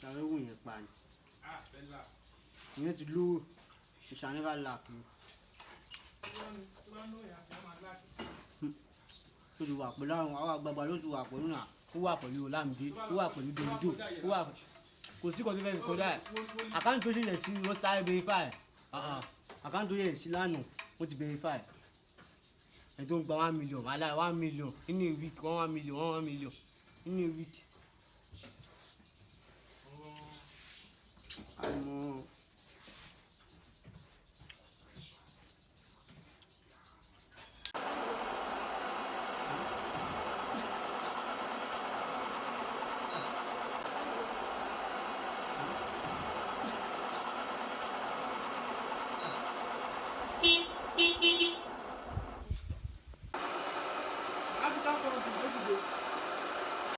Ṣàlẹ́ wù yẹn pa ni. Ìyẹn ti lówó. You shall never lack you. Ó ti wà pẹ̀lú àwọn àgbààgbà ló ti wà pẹ̀lú náà. Ó wà pẹ̀lú Olamide, ó wà pẹ̀lú Davido, ó wà kò sí kan tó fẹ́ fi kọjá ẹ̀. Àkáǹtì tó ṣẹlẹ̀ sí wọ́n sáré verify. Àkáǹtì tó ṣẹlẹ̀ sí lánàá wọ́n ti verify. Ẹ̀ tó ń gba 1 million, aláì 1 million nínú a week, 1 million, 1 million nínú a week. Àmọ́.